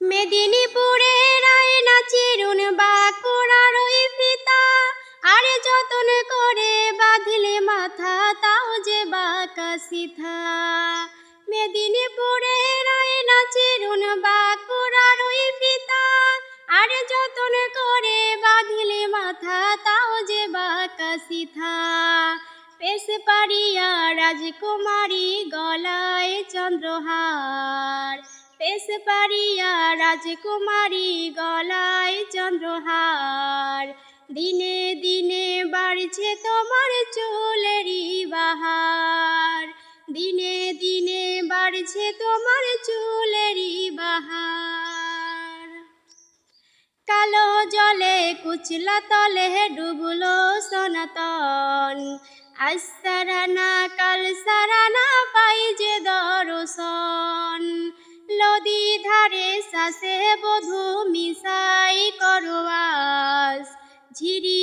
মেদিনীপুরের আয়না চিরুন বাঁকুড়ার ওই ফিতা, আরে যতন করে বাঁধলে মাথা তাও যে বাঁকা সিথা। মেদিনীপুরের আয়না চিরুন বাঁকুড়ার ওই ফিতা, আরে যতন করে বাঁধলে মাথা তাও যে বাঁকা সিথা। পেশ পারিয়া রাজকুমারী গলায় চন্দ্রহার, পেশ পারিয়া রাজকুমারী গলায় চন্দ্রহার। দিনে দিনে বাড়ছে তোমার চুলেরই বাহার, দিনে দিনে বাড়ছে তোমার চুলেরই বাহার। কালো জলে কুচলা তলে ডুবলো সনাতন, আজ সারানা কাল সারানা পাই যে দর্শন। নদী ধারে শ্বাসে বধূ মিশাই করোয়াস, ঝিরি